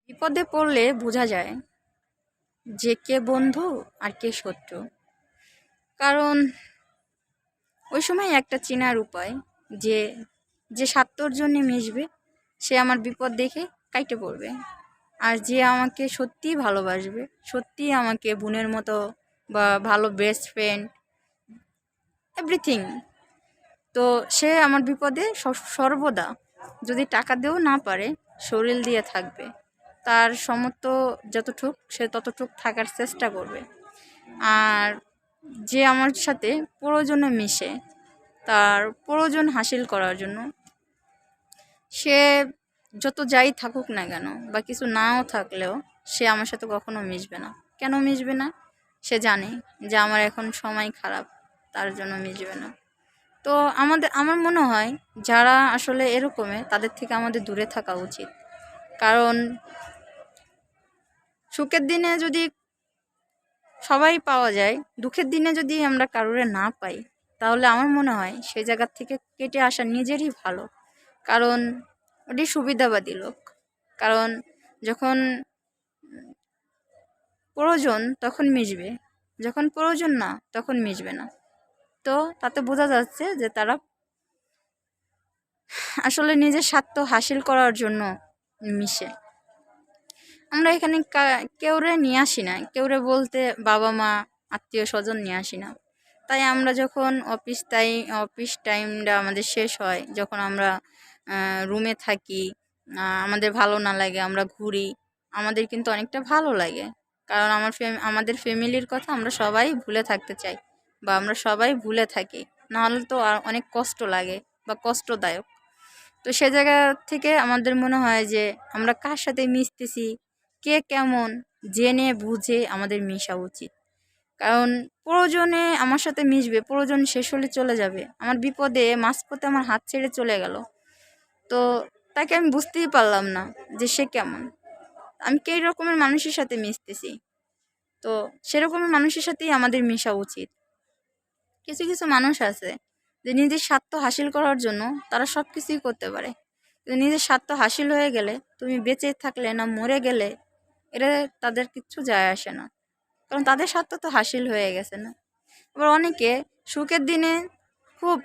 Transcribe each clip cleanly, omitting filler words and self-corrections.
বিপদে পড়লে বোঝা যায় যে কে বন্ধু আর কে শত্রু। কারণ ওই সময় একটা চেনার উপায় যে যে স্বার্থর জন্য মিশবে সে আমার বিপদ দেখে কাইটে পড়বে, আর যে আমাকে সত্যিই ভালোবাসবে, সত্যিই আমাকে বোনের মতো বা ভালো বেস্ট ফ্রেন্ড এভরিথিং, তো সে আমার বিপদে সর্বদা যদি টাকা দিয়েও না পারে শরীর দিয়ে থাকবে। তার সমর্থ যতটুক সে ততটুক থাকার চেষ্টা করবে। আর যে আমার সাথে প্রয়োজনে মিশে তার প্রয়োজন হাসিল করার জন্য সে যত যাই থাকুক না কেন বা কিছু নাও থাকলেও সে আমার সাথে কখনো মিশবে না। কেন মিশবে না? সে জানে যে আমার এখন সময় খারাপ, তার জন্য মিশবে না। তো আমার মনে হয় যারা আসলে এরকমের তাদের থেকে আমাদের দূরে থাকা উচিত। কারণ সুখের দিনে যদি সবাই পাওয়া যায়, দুঃখের দিনে যদি আমরা কারোরে না পাই, তাহলে আমার মনে হয় সেই জায়গার থেকে কেটে আসা নিজেরই ভালো। কারণ ওটি সুবিধাবাদী লোক। কারণ যখন প্রয়োজন তখন মিশবে, যখন প্রয়োজন না তখন মিশবে না। তো তাতে বোঝা যাচ্ছে যে তারা আসলে নিজের স্বার্থ হাসিল করার জন্য মিশে। আমরা এখানে কেউরে নিয়ে আসি না, কেউরে বলতে বাবা মা আত্মীয় স্বজন নিয়ে আসি না। তাই আমরা যখন অফিস টাইমটা আমাদের শেষ হয়, যখন আমরা রুমে থাকি, আমাদের ভালো না লাগে, আমরা ঘুরি, আমাদের কিন্তু অনেকটা ভালো লাগে। কারণ আমাদের ফ্যামিলির কথা আমরা সবাই ভুলে থাকতে চাই, বা আমরা সবাই ভুলে থাকি, নাহলে তো আর অনেক কষ্ট লাগে বা কষ্টদায়ক। তো সে জায়গা থেকে আমাদের মনে হয় যে আমরা কার সাথে মিশতেছি, কে কেমন, জেনে বুঝে আমাদের মিশা উচিত। কারণ প্রয়োজনে আমার সাথে মিশবে, প্রয়োজন শেষ হলে চলে যাবে। আমার বিপদে মাঝপথে আমার হাত ছেড়ে চলে গেল, তো তাকে আমি বুঝতেই পারলাম না যে সে কেমন, আমি কী রকমের মানুষের সাথে মিশতেছি। তো সেরকমের মানুষের সাথেই আমাদের মিশা উচিত। কিছু কিছু মানুষ আছে যে নিজের স্বার্থ হাসিল করার জন্য তারা সব কিছুই করতে পারে, কিন্তু নিজের স্বার্থ হাসিল হয়ে গেলে তুমি বেঁচে থাকলে না মরে গেলে এটা তাদের কিচ্ছু যায় আসে না, কারণ তাদের স্বার্থ তো হাসিল হয়ে গেছে না। আবার অনেকে সুখের দিনে খুব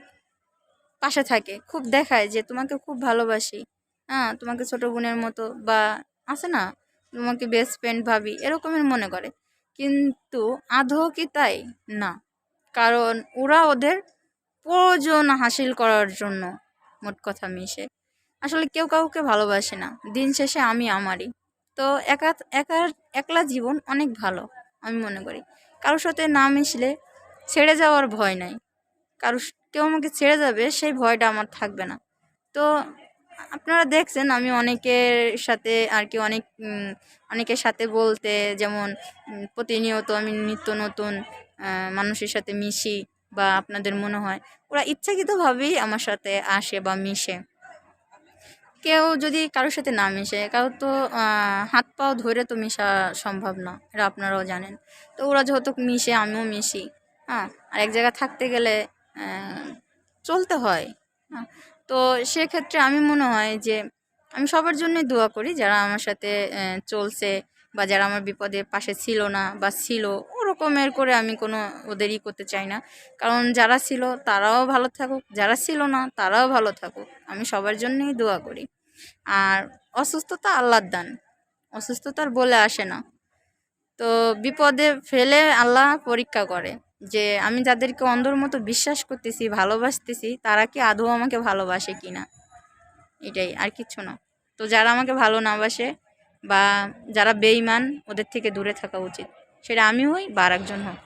পাশে থাকে, খুব দেখায় যে তোমাকে খুব ভালোবাসি, হ্যাঁ তোমাকে ছোট বোনের মতো, বা আছে না তোমাকে বেস্ট ফ্রেন্ড ভাবি, এরকমের মনে করে। কিন্তু আদৌ কি তাই? না। কারণ ওরা ওদের প্রয়োজন হাসিল করার জন্য মোট কথা মিশে। আসলে কেউ কাউকে ভালোবাসে না, দিন শেষে আমি আমারই। তো একা একা একলা জীবন অনেক ভালো আমি মনে করি। কারোর সাথে না মিশলে ছেড়ে যাওয়ার ভয় নাই, কেউ আমাকে ছেড়ে যাবে সেই ভয়টা আমার থাকবে না। তো আপনারা দেখছেন আমি অনেকের সাথে আর কি অনেকের সাথে বলতে, যেমন প্রতিনিয়ত আমি নিত্য নতুন মানুষের সাথে মিশি, বা আপনাদের মনে হয় ওরা ইচ্ছাকৃতভাবেই আমার সাথে আসে বা মিশে। কেউ যদি কারোর সাথে না মিশে, কারোর তো হাত পাও ধরে তো মিশা সম্ভব না, এটা আপনারাও জানেন। তো ওরা যত মিশে আমিও মিশি, হ্যাঁ। আর এক জায়গায় থাকতে গেলে চলতে হয়, হ্যাঁ। তো সেক্ষেত্রে আমি মনে হয় যে আমি সবার জন্যই দোয়া করি যারা আমার সাথে চলছে, বা যারা আমার বিপদে পাশে ছিল না বা ছিল, ওরকমের করে আমি কোনো ওদেরই করতে চাই না। কারণ যারা ছিল তারাও ভালো থাকুক, যারা ছিল না তারাও ভালো থাকুক, আমি সবার জন্যই দোয়া করি। আর অসুস্থতা আল্লাহর দান, অসুস্থতার বলে আসে না। তো বিপদে ফেলে আল্লাহ পরীক্ষা করে যে আমি যাদেরকে অন্ধর মতো বিশ্বাস করতেছি, ভালোবাসতেছি, তারা কি আদৌ আমাকে ভালোবাসে কি না, এটাই, আর কিছু না। তো যারা আমাকে ভালো না বাসে বা যারা বেঈমান, ওদের থেকে দূরে থাকা উচিত, সেটা আমি হই বা আরেকজন হোক।